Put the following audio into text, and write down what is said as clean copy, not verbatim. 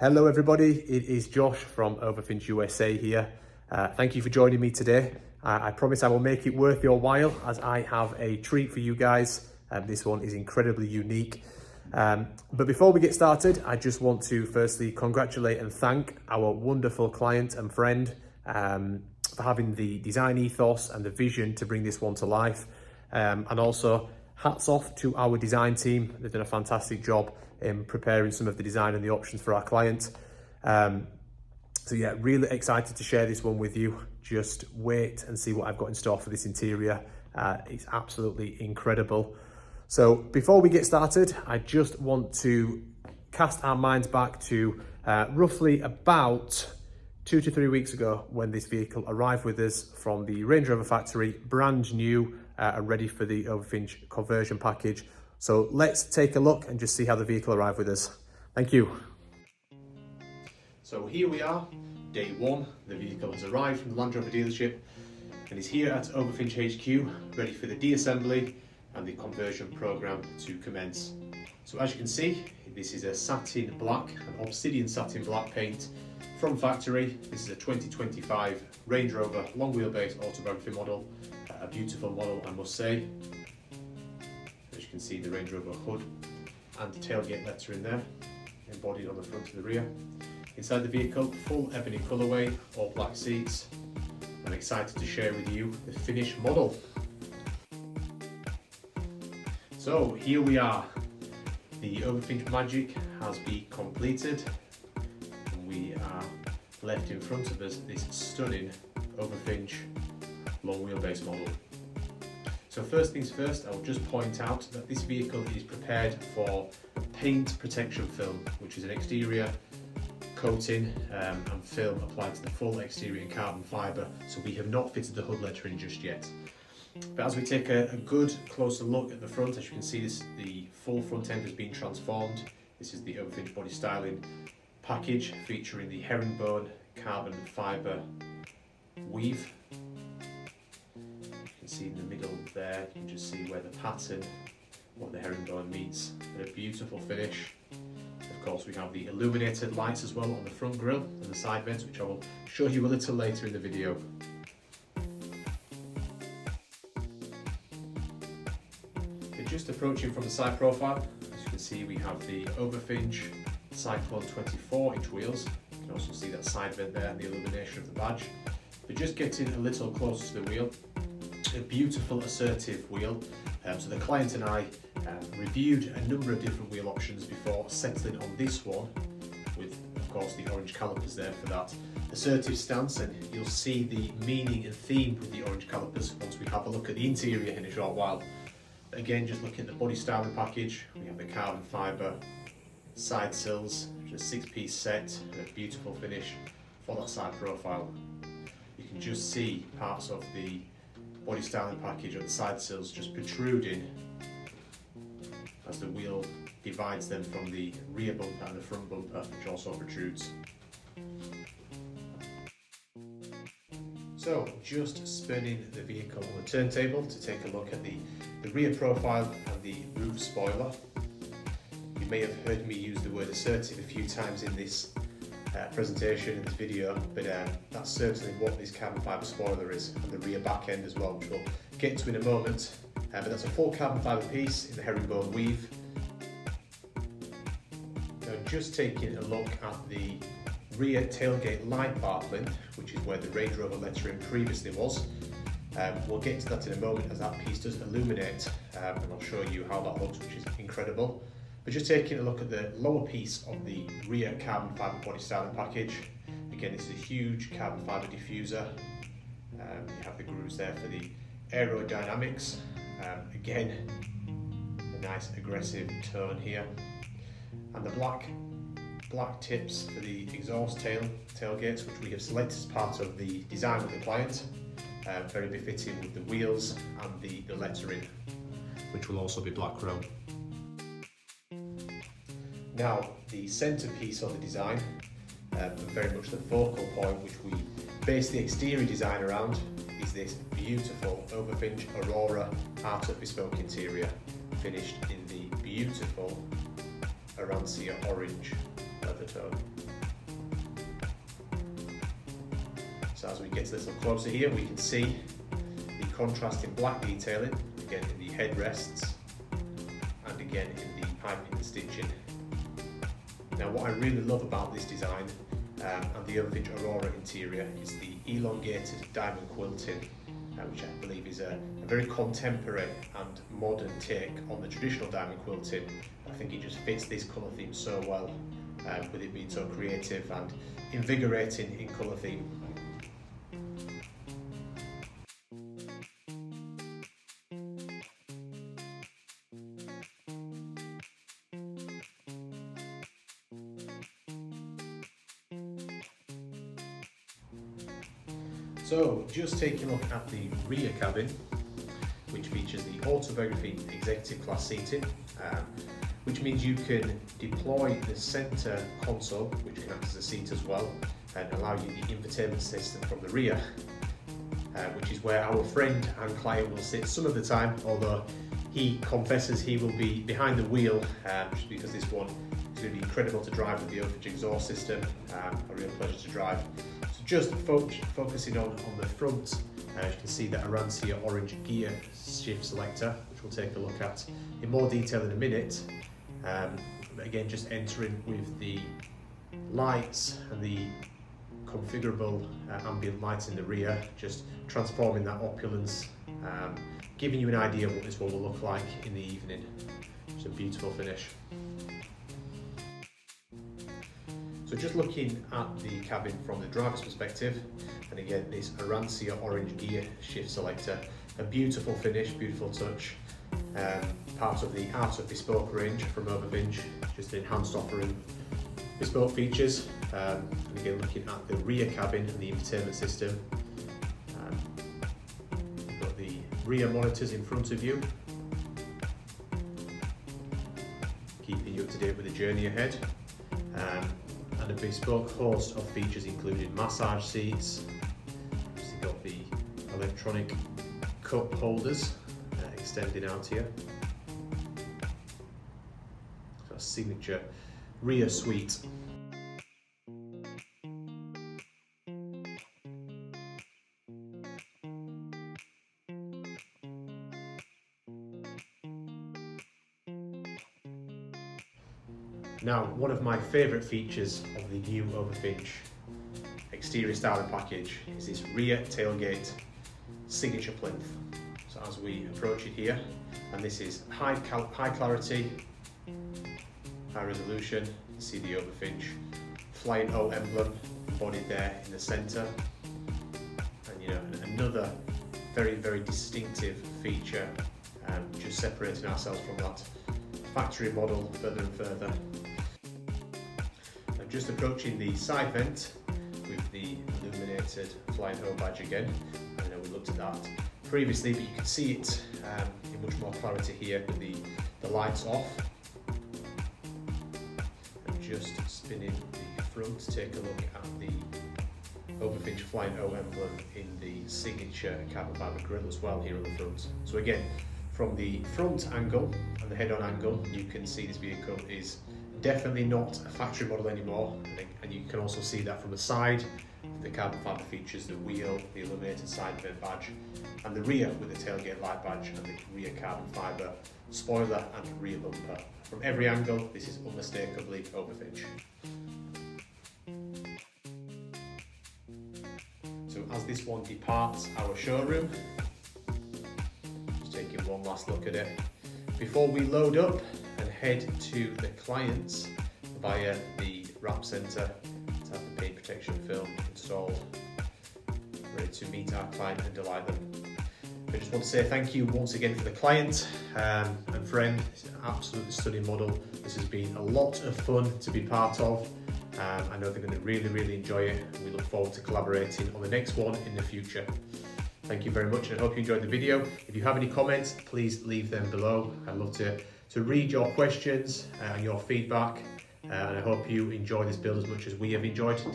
Hello everybody, it is Josh from Overfinch USA here. Thank you for joining me today. I promise I will make it worth your while as I have a treat for you guys. This one is incredibly unique. But before we get started, I just want to firstly congratulate and thank our wonderful client and friend for having the design ethos and the vision to bring this one to life. And also hats off to our design team. They've done a fantastic job in preparing some of the design and the options for our client. So yeah, really excited to share this one with you. Just wait and see what I've got in store for this interior. It's absolutely incredible. So before we get started, I just want to cast our minds back to roughly about 2 to 3 weeks ago when this vehicle arrived with us from the Range Rover factory, brand new and ready for the Overfinch conversion package. So let's take a look and just see how the vehicle arrived with us. Thank you. So here we are, day one. The vehicle has arrived from the Land Rover dealership and is here at Overfinch HQ, ready for the de-assembly and the conversion program to commence. So as you can see, this is a satin black, an Obsidian satin black paint from factory. This is a 2025 Range Rover long wheelbase autobiography model. A beautiful model, I must say. As you can see, the Range Rover hood and tailgate lettering there, embodied on the front and the rear. Inside the vehicle, full ebony colourway, all black seats. I'm excited to share with you the finished model. So here we are. The Overfinch magic has been completed, and we are left in front of us this stunning Overfinch long wheelbase model. So first things first, I will just point out that this vehicle is prepared for paint protection film, which is an exterior coating and film applied to the full exterior in carbon fibre. So we have not fitted the hood lettering just yet. But as we take a good closer look at the front, as you can see, the full front end has been transformed. This is the Overfinch body styling package featuring the herringbone carbon fibre weave. You can see in the middle there, you can just see where the pattern of the herringbone meets, and a beautiful finish. Of course, we have the illuminated lights as well on the front grille and the side vents, which I will show you a little later in the video. Just approaching from the side profile, as you can see, we have the Overfinch Cyclone 24-inch wheels. You can also see that side vent there and the illumination of the badge. But just getting a little closer to the wheel, a beautiful assertive wheel. So the client and I reviewed a number of different wheel options before settling on this one, with of course the orange calipers there for that assertive stance, and you'll see the meaning and theme with the orange calipers once we have a look at the interior in a short while. Again, just looking at the body styling package, we have the carbon fibre side sills, just a 6-piece set, and a beautiful finish for that side profile. You can just see parts of the body styling package of the side sills just protruding as the wheel divides them from the rear bumper and the front bumper, which also protrudes. So just spinning the vehicle on the turntable to take a look at the rear profile and the roof spoiler. You may have heard me use the word assertive a few times in this presentation, in this video, but that's certainly what this carbon fibre spoiler is, and the rear back end as well, which we'll get to in a moment. But that's a full carbon fibre piece in the herringbone weave. Now just taking a look at the rear tailgate light bar plinth, which is where the Range Rover lettering previously was. We'll get to that in a moment as that piece does illuminate, and I'll show you how that looks, which is incredible. But just taking a look at the lower piece of the rear carbon fibre body styling package. Again, it's a huge carbon fibre diffuser. You have the grooves there for the aerodynamics. Again, a nice aggressive tone here. And the black tips for the exhaust tailgates, which we have selected as part of the design of the client. Very befitting with the wheels and the lettering, which will also be black chrome. Now, the centrepiece of the design, very much the focal point which we base the exterior design around, is this beautiful Overfinch Aurora Art of Bespoke interior, finished in the beautiful Arancia orange leather tone. So as we get a little closer here, we can see the contrasting black detailing, again in the headrests, and again in the piping and stitching. Now what I really love about this design and the Overfinch Aurora interior is the elongated diamond quilting, which I believe is a very contemporary and modern take on the traditional diamond quilting. I think it just fits this colour theme so well, with it being so creative and invigorating in colour theme. So, just taking a look at the rear cabin, which features the Autobiography Executive Class seating, which means you can deploy the centre console, which can act as a seat as well, and allow you the infotainment system from the rear, which is where our friend and client will sit some of the time, although he confesses he will be behind the wheel, just because this one is going to be incredible to drive with the Overfinch exhaust system, a real pleasure to drive. So just focusing on the front, you can see the �𝐼𝐳𝐷 orange gear shift selector, which we'll take a look at in more detail in a minute. But again, just entering with the lights and the configurable ambient light in the rear, just transforming that opulence, giving you an idea of what this one will look like in the evening. It's a beautiful finish. So just looking at the cabin from the driver's perspective, and again this 𝐼𝐳𝐷 orange gear shift selector, a beautiful finish, beautiful touch, part of the Art of Bespoke range from Overfinch, just an enhanced offering bespoke features. And again looking at the rear cabin and the infotainment system, you've got the rear monitors in front of you, keeping you up to date with the journey ahead. And a bespoke host of features including massage seats. You've got the electronic cup holders extending out here. So a signature rear suite. Now, one of my favourite features of the new Overfinch exterior styling package is this rear tailgate signature plinth. So as we approach it here, and this is high clarity, high resolution, you see the Overfinch flying O emblem embodied there in the centre, and another very distinctive feature, just separating ourselves from that factory model further and further. Just approaching the side vent with the illuminated flying O badge again. I know we looked at that previously, but you can see it in much more clarity here with the lights off. And just spinning the front to take a look at the Overfinch flying O emblem in the signature carbon fibre grille as well here on the front. So again, from the front angle and the head-on angle, you can see this vehicle is definitely not a factory model anymore, and you can also see that from the side. The carbon fibre features the wheel, the illuminated side vent badge, and the rear with the tailgate light badge and the rear carbon fibre spoiler and rear bumper. From every angle, this is unmistakably Overfinch. So as this one departs our showroom, just taking one last look at it before we load up and head to the clients via the wrap centre to have the paint protection film installed, ready to meet our client and delight them. I just want to say thank you once again for the client and friend. It's an absolutely stunning model. This has been a lot of fun to be part of. I know they're going to really enjoy it, and we look forward to collaborating on the next one in the future. Thank you very much, and I hope you enjoyed the video. If you have any comments, please leave them below. I'd love to read your questions and your feedback, and I hope you enjoy this build as much as we have enjoyed designing